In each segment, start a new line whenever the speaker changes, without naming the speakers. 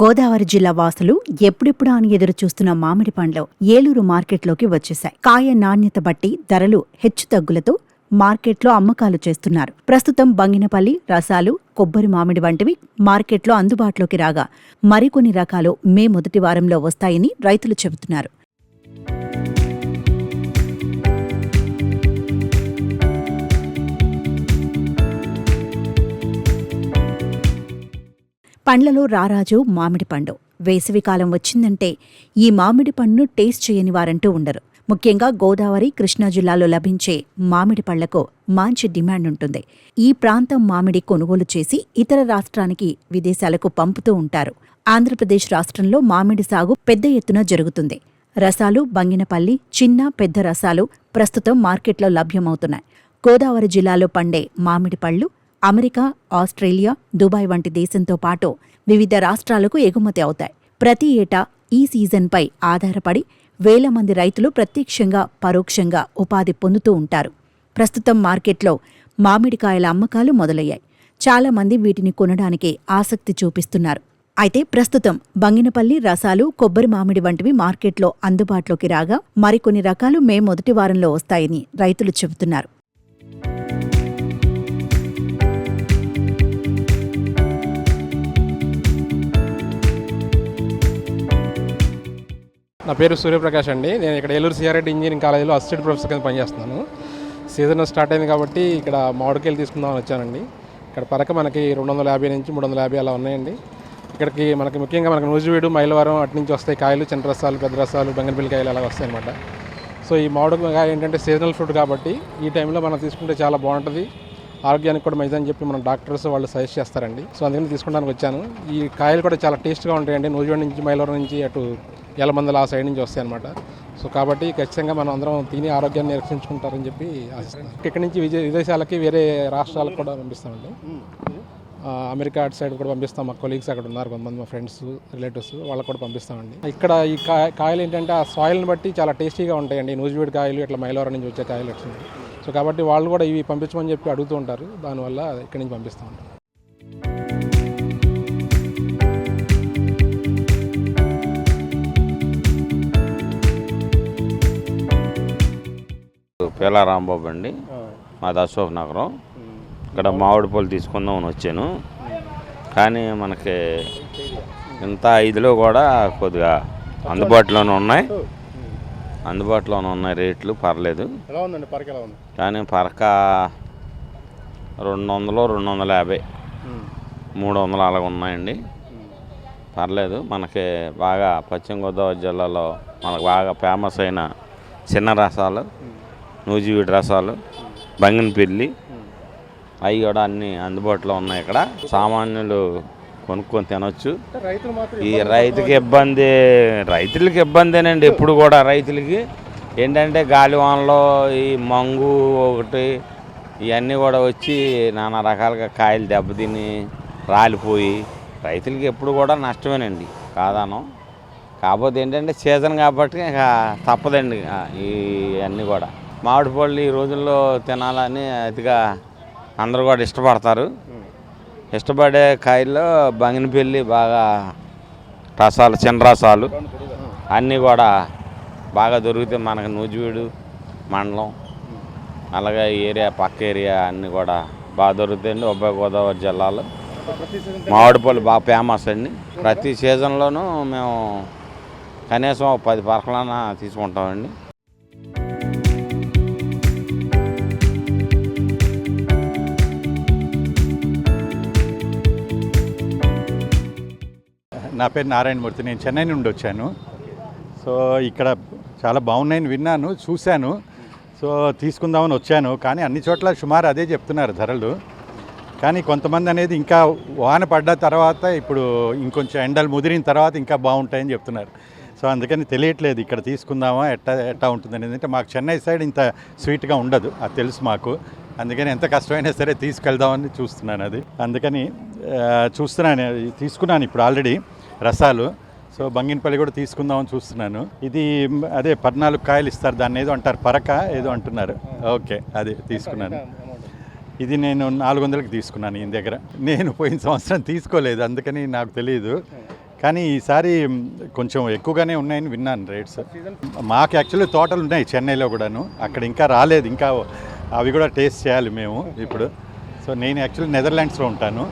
గోదావరి జిల్లా వాసులు ఎప్పుడెప్పుడా అని ఎదురు చూస్తున్న మామిడి పండ్లు ఏలూరు మార్కెట్లోకి వచ్చేశాయి. కాయ నాణ్యత బట్టి ధరలు హెచ్చుతగ్గులతో మార్కెట్లో అమ్మకాలు చేస్తున్నారు. ప్రస్తుతం బంగినపల్లి, రసాలు, కొబ్బరి మామిడి వంటివి మార్కెట్లో అందుబాటులోకి రాగా మరికొన్ని రకాలు మే మొదటి వారంలో వస్తాయని రైతులు చెబుతున్నారు. పండ్లలో రారాజు మామిడి పండు. వేసవికాలం వచ్చిందంటే ఈ మామిడి పండును టేస్ట్ చేయని వారంటూ ఉండరు. ముఖ్యంగా గోదావరి, కృష్ణా జిల్లాలో లభించే మామిడి పళ్లకు మంచి డిమాండ్ ఉంటుంది. ఈ ప్రాంతం మామిడి కొనుగోలు చేసి ఇతర రాష్ట్రానికి, విదేశాలకు పంపుతూ ఉంటారు. ఆంధ్రప్రదేశ్ రాష్ట్రంలో మామిడి సాగు పెద్ద ఎత్తున జరుగుతుంది. రసాలు, బంగినపల్లి, చిన్న, పెద్ద రసాలు ప్రస్తుతం మార్కెట్లో లభ్యమవుతున్నాయి. గోదావరి జిల్లాలో పండే మామిడి పళ్లు అమెరికా, ఆస్ట్రేలియా, దుబాయ్ వంటి దేశంతో పాటు వివిధ రాష్ట్రాలకు ఎగుమతి అవుతాయి. ప్రతి ఏటా ఈ సీజన్పై ఆధారపడి వేల మంది రైతులు ప్రత్యక్షంగా, పరోక్షంగా ఉపాధి పొందుతూ ఉంటారు. ప్రస్తుతం మార్కెట్లో మామిడికాయల అమ్మకాలు మొదలయ్యాయి. చాలా మంది వీటిని కొనడానికి ఆసక్తి చూపిస్తున్నారు. అయితే ప్రస్తుతం బంగినపల్లి, రసాలు, కొబ్బరి మామిడి వంటివి మార్కెట్లో అందుబాటులోకి రాగా మరికొన్ని రకాలు మే మొదటి వారంలో వస్తాయని రైతులు చెబుతున్నారు.
నా పేరు సూర్యప్రకాష్ అండి. నేను ఇక్కడ ఏలూరు సిఆర్ఐటి ఇంజనీరింగ్ కాలేజీలో అసిస్టెంట్ ప్రొఫెసర్ కింద పనిచేస్తున్నాను. సీజన్ స్టార్ట్ అయింది కాబట్టి ఇక్కడ మామిడికాయలు తీసుకుందామని వచ్చానండి. ఇక్కడ పరక మనకి 250 నుంచి 350 అలా ఉన్నాయండి. ఇక్కడికి మనకి ముఖ్యంగా మనకి నూజివీడు, మైలవరం అటు నుంచి వస్తాయి కాయలు. చిన్న రసాలు, పెద్ద రసాలు, బంగినపల్లి కాయలు అలా వస్తాయి అనమాట. సో ఈ మామిడికాయ ఏంటంటే సీజనల్ ఫ్రూట్ కాబట్టి ఈ టైంలో మనం తీసుకుంటే చాలా బాగుంటుంది, ఆరోగ్యానికి కూడా మంచిదని చెప్పి మన డాక్టర్స్ వాళ్ళు సజెస్ట్ చేస్తారండి. సో అందుకని తీసుకోవడానికి వచ్చాను. ఈ కాయలు కూడా చాలా టేస్ట్గా ఉంటాయండి. నూజివీడు నుంచి, మైలవరం నుంచి, అటు యలమందల ఆ సైడ్ నుంచి వస్తాయి అనమాట. సో కాబట్టి ఖచ్చితంగా మనం అందరం తిని ఆరోగ్యాన్ని రక్షించుకుంటారని చెప్పి ఆశిస్తున్నాం. ఇక్కడి నుంచి విదేశాలకి, వేరే రాష్ట్రాలకు కూడా పంపిస్తామండి. అమెరికా అటు సైడ్ కూడా పంపిస్తాం. మా కొలీగ్స్ అక్కడ ఉన్నారు కొంతమంది, మా ఫ్రెండ్స్, రిలేటివ్స్, వాళ్ళకి కూడా పంపిస్తామండి. ఇక్కడ ఈ కాయలు ఏంటంటే ఆ సాయిల్ని బట్టి చాలా టేస్టీగా ఉంటాయండి. నూజివీడు కాయలు, ఇట్లా మైలవరం నుంచి వచ్చే కాయలు వచ్చింది. సో కాబట్టి వాళ్ళు కూడా ఇవి పంపించమని చెప్పి అడుగుతూ ఉంటారు. దానివల్ల ఇక్కడి నుంచి పంపిస్తూ ఉంటారు.
పేలా రాంబాబు అండి, మాది అశోక్ నగరం. ఇక్కడ మామిడి పళ్ళు తీసుకుందామని వచ్చాను. కానీ మనకి ఇంత ఐదులో కూడా కొద్దిగా అందుబాటులోనే ఉన్నాయి రేట్లు, పర్లేదు. కానీ పరక 200, 250, 300 అలాగ ఉన్నాయండి. పర్లేదు. మనకి బాగా పశ్చిమ గోదావరి జిల్లాలో మనకు బాగా ఫేమస్ అయిన చిన్న రసాలు, నూజివీడు రసాలు, బంగినపల్లి అవి కూడా అన్నీ అందుబాటులో ఉన్నాయి. ఇక్కడ సామాన్యులు కొనుక్కొని తినొచ్చు. ఈ రైతులకి ఇబ్బందేనండి. ఎప్పుడు కూడా రైతులకి ఏంటంటే గాలివానలో ఈ మంగు ఒకటి ఇవన్నీ కూడా వచ్చి నానా రకాలుగా కాయలు దెబ్బతిని రాలిపోయి రైతులకి ఎప్పుడు కూడా నష్టమేనండి, కాదనం. కాకపోతే ఏంటంటే సీజన్ కాబట్టి ఇక తప్పదండి. ఇవన్నీ కూడా మామిడి పళ్ళు ఈ రోజుల్లో తినాలని అతిగా అందరూ కూడా ఇష్టపడతారు. ఇష్టపడే కాయల్లో బంగినపల్లి బాగా రసాలు, చిన్న రసాలు అన్నీ కూడా బాగా దొరుకుతాయి మనకు. నూజివీడు మండలం అలాగే ఏరియా, పక్క ఏరియా అన్నీ కూడా బాగా దొరుకుతాయండి. ఉభయ గోదావరి జిల్లాలో మామిడి పళ్ళు బాగా ఫేమస్ అండి. ప్రతి సీజన్లోనూ మేము కనీసం 10 పరకలన్నా తీసుకుంటామండి.
నా పేరు నారాయణమూర్తి. నేను చెన్నై నుండి వచ్చాను. సో ఇక్కడ చాలా బాగున్నాయని విన్నాను, చూశాను. సో తీసుకుందామని వచ్చాను. కానీ అన్ని చోట్ల సుమారు అదే చెప్తున్నారు ధరలు. కానీ కొంతమంది అనేది ఇంకా వాన పడ్డ తర్వాత, ఇప్పుడు ఇంకొంచెం ఎండలు ముదిరిన తర్వాత ఇంకా బాగుంటాయని చెప్తున్నారు. సో అందుకని తెలియట్లేదు ఇక్కడ తీసుకుందామా ఎట్టా ఉంటుంది అంటే మాకు చెన్నై సైడ్ ఇంత స్వీట్గా ఉండదు, అది తెలుసు మాకు. అందుకని ఎంత కష్టమైనా సరే తీసుకెళ్దామని చూస్తున్నాను. అది అందుకని తీసుకున్నాను ఇప్పుడు ఆల్రెడీ రసాలు. సో బంగినపల్లి కూడా తీసుకుందామని చూస్తున్నాను. ఇది అదే 14 కాయలు ఇస్తారు, దాన్ని ఏదో అంటారు, పరక ఏదో అంటున్నారు. ఓకే, అది తీసుకున్నాను. ఇది నేను 400కి తీసుకున్నాను ఈయన దగ్గర. నేను పోయిన సంవత్సరం తీసుకోలేదు, అందుకని నాకు తెలియదు. కానీ ఈసారి కొంచెం ఎక్కువగానే ఉన్నాయని విన్నాను రేట్స్. మాకు యాక్చువల్లీ తోటలు ఉన్నాయి చెన్నైలో కూడాను, అక్కడ ఇంకా రాలేదు, ఇంకా అవి కూడా టేస్ట్ చేయాలి మేము ఇప్పుడు. సో నేను యాక్చువల్లీ నెదర్లాండ్స్లో ఉంటాను,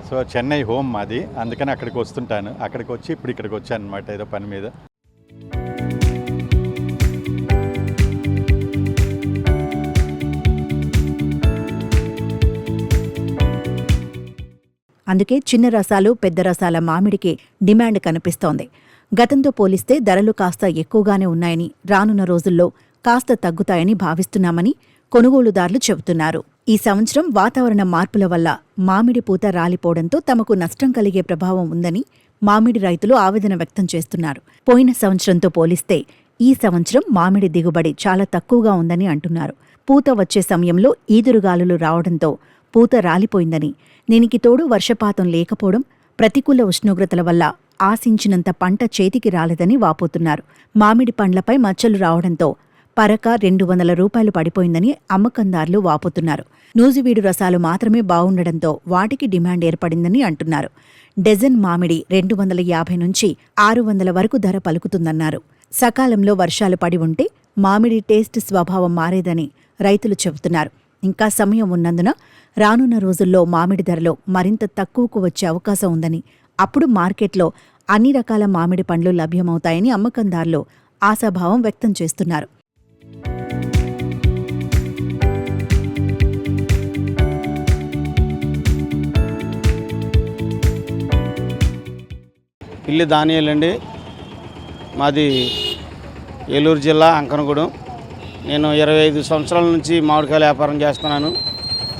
సో చెన్నై హోమ్ మాది, అందుకని అక్కడికి వస్తుంటాను. అక్కడికి వచ్చి ఇప్పుడు ఇక్కడికి వచ్చాను అనమాట ఏదో పని మీద.
అందుకే చిన్న రసాలు పెద్ద రసాల మామిడికి డిమాండ్ కనిపిస్తోంది. గతంతో పోలిస్తే ధరలు కాస్త ఎక్కువగానే ఉన్నాయని, రానున్న రోజుల్లో కాస్త తగ్గుతాయని భావిస్తున్నామని కొనుగోలుదారులు చెబుతున్నారు. ఈ సంవత్సరం వాతావరణ మార్పుల వల్ల మామిడి పూత రాలిపోవడంతో తమకు నష్టం కలిగే ప్రభావం ఉందని మామిడి రైతులు ఆవేదన వ్యక్తం చేస్తున్నారు. పోయిన సంవత్సరంతో పోలిస్తే ఈ సంవత్సరం మామిడి దిగుబడి చాలా తక్కువగా ఉందని అంటున్నారు. పూత వచ్చే సమయంలో ఈదురుగాలులు రావడంతో పూత రాలిపోయిందని, దీనికి తోడు వర్షపాతం లేకపోవడం, ప్రతికూల ఉష్ణోగ్రతల వల్ల ఆశించినంత పంట చేతికి రాలేదని వాపోతున్నారు. మామిడి పండ్లపై మచ్చలు రావడంతో పరక 200 రూపాయలు పడిపోయిందని అమ్మకందారులు వాపోతున్నారు. నూజివీడు రసాలు మాత్రమే బావుండడంతో వాటికి డిమాండ్ ఏర్పడిందని అంటున్నారు. డజన్ మామిడి 250 నుంచి 600 వరకు ధర పలుకుతుందన్నారు. సకాలంలో వర్షాలు పడి ఉంటే మామిడి టేస్ట్ స్వభావం మారేదని రైతులు చెబుతున్నారు. ఇంకా సమయం ఉన్నందున రానున్న రోజుల్లో మామిడి ధరలో మరింత తక్కువకు వచ్చే అవకాశం ఉందని, అప్పుడు మార్కెట్లో అన్ని రకాల మామిడి పండ్లు లభ్యమవుతాయని అమ్మకందారులు ఆశాభావం వ్యక్తం చేస్తున్నారు.
పిల్లి దానియాల్ అండి, మాది ఏలూరు జిల్లా అంకనగూడెం. నేను 25 సంవత్సరాల నుంచి మామిడికాయల వ్యాపారం చేస్తున్నాను.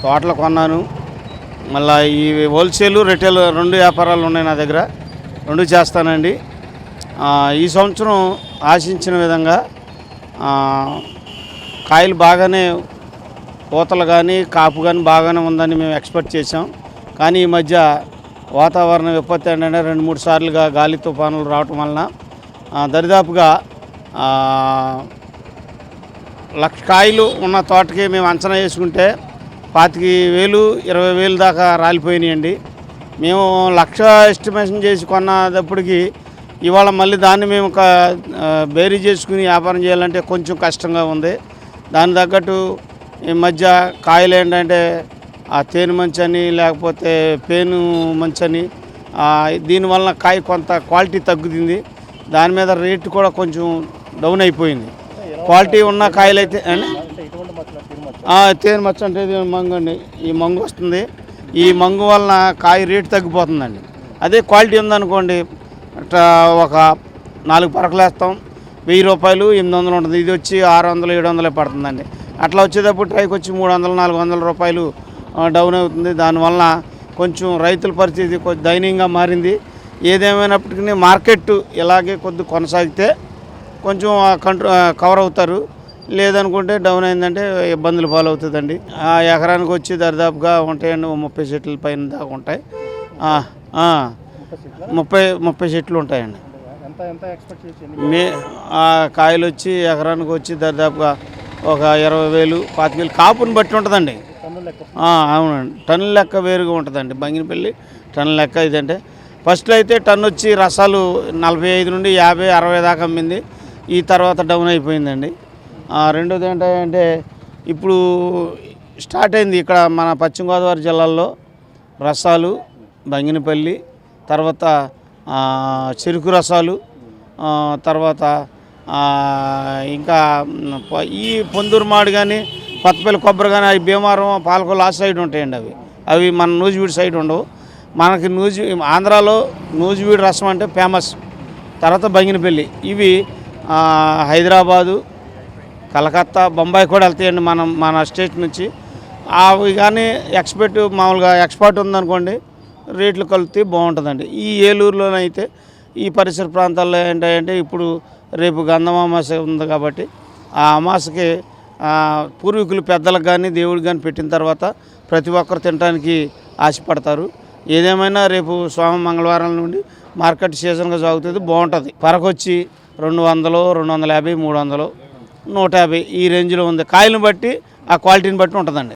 తోటలు కొన్నాను, మళ్ళీ ఈ హోల్సేలు రిటైల్ 2 వ్యాపారాలు ఉన్నాయి నా దగ్గర, 2 చేస్తానండి. ఈ సంవత్సరం ఆశించిన విధంగా కాయలు బాగానే, పూతలు కానీ కాపు కానీ బాగానే ఉందని మేము ఎక్స్పెక్ట్ చేసాం. కానీ ఈ మధ్య వాతావరణ విపత్తి ఏంటంటే 2-3 సార్లుగా గాలి తుఫానులు రావటం వలన దరిదాపుగా 1,00,000 కాయలు ఉన్న తోటకి మేము అంచనా వేసుకుంటే 25,000, 20,000 దాకా రాలిపోయినాయండి. మేము 1,00,000 ఎస్టిమేషన్ చేసి కొన్నప్పటికి ఇవాళ మళ్ళీ దాన్ని మేము బేరీ చేసుకుని వ్యాపారం చేయాలంటే కొంచెం కష్టంగా ఉంది. దాని తగ్గట్టు ఈ మధ్య కాయలు ఏంటంటే ఆ తేనె మంచని, లేకపోతే పేను మంచని, దీనివల్ల కాయ కొంత క్వాలిటీ తగ్గుతుంది. దాని మీద రేటు కూడా కొంచెం డౌన్ అయిపోయింది. క్వాలిటీ ఉన్న కాయలు అయితే తేనె మచ్చ అంటే మంగు అండి, ఈ మంగు వస్తుంది. ఈ మంగు వలన కాయ రేటు తగ్గిపోతుందండి. అదే క్వాలిటీ ఉందనుకోండి, ఒక 4 పరకలు వేస్తాం, 1000 రూపాయలు, 800 ఉంటుంది. ఇది వచ్చి 600, 700 పడుతుందండి. అట్లా వచ్చేటప్పుడు ట్రైకి వచ్చి 300, 400 రూపాయలు డౌన్ అవుతుంది. దానివల్ల కొంచెం రైతుల పరిస్థితి కొంచెం దయనీయంగా మారింది. ఏదేమైనప్పటికీ మార్కెట్ ఇలాగే కొనసాగితే కొంచెం కవర్ అవుతారు. లేదనుకుంటే డౌన్ అయిందంటే ఇబ్బందులు పాలవుతుందండి. ఎకరానికి వచ్చి దరిదాపుగా ఉంటాయండి, 30 చెట్ల పైన దాకా ఉంటాయి. 30 చెట్లు ఉంటాయండి. కాయలు వచ్చి ఎకరానికి వచ్చి దరిదాపుగా ఒక 20,000, 25,000 కాపుని బట్టి ఉంటుందండి. అవునండి, టన్నుల లెక్క వేరుగా ఉంటుందండి. బంగినపల్లి టన్నుల లెక్క. ఇదంటే ఫస్ట్లో అయితే టన్ను వచ్చి రసాలు 45 నుండి 50, 60 దాకా అమ్మింది. ఈ తర్వాత డౌన్ అయిపోయిందండి. రెండోది ఏంటంటే ఇప్పుడు స్టార్ట్ అయింది ఇక్కడ మన పశ్చిమ గోదావరి జిల్లాల్లో రసాలు, బంగినపల్లి, తర్వాత చెరుకు రసాలు, తర్వాత ఇంకా ఈ పొందూరు మాడి కానీ, కొత్తపల్లి కొబ్బరి కానీ, అవి భీమవరం, పాలకొల్లు ఆ సైడ్ ఉంటాయండి. అవి మన నూజివీడు సైడ్ ఉండవు. మనకి ఆంధ్రాలో నూజివీడు రసం అంటే ఫేమస్. తర్వాత బంగినపల్లి, ఇవి హైదరాబాదు, కలకత్తా, బొంబాయి కూడా వెళ్తాయండి మన స్టేట్ నుంచి. అవి కానీ మామూలుగా ఎక్స్పోర్ట్ ఉందనుకోండి, రేట్లు కలిపితే బాగుంటుందండి. ఈ ఏలూరులోనైతే ఈ పరిసర ప్రాంతాల్లో ఏంటంటే ఇప్పుడు రేపు గంధం అమావాస్య ఉంది కాబట్టి ఆ అమావాస్యకి పూర్వీకులు పెద్దలకు కానీ దేవుడికి కానీ పెట్టిన తర్వాత ప్రతి ఒక్కరు తినడానికి ఆశపడతారు. ఏదేమైనా రేపు మంగళవారం నుండి మార్కెట్ సీజన్గా సాగుతుంది, బాగుంటుంది. పరకొచ్చి 200, 250, 300, 150 ఈ రేంజ్లో ఉంది. కాయలను బట్టి ఆ క్వాలిటీని బట్టి ఉంటుందండి.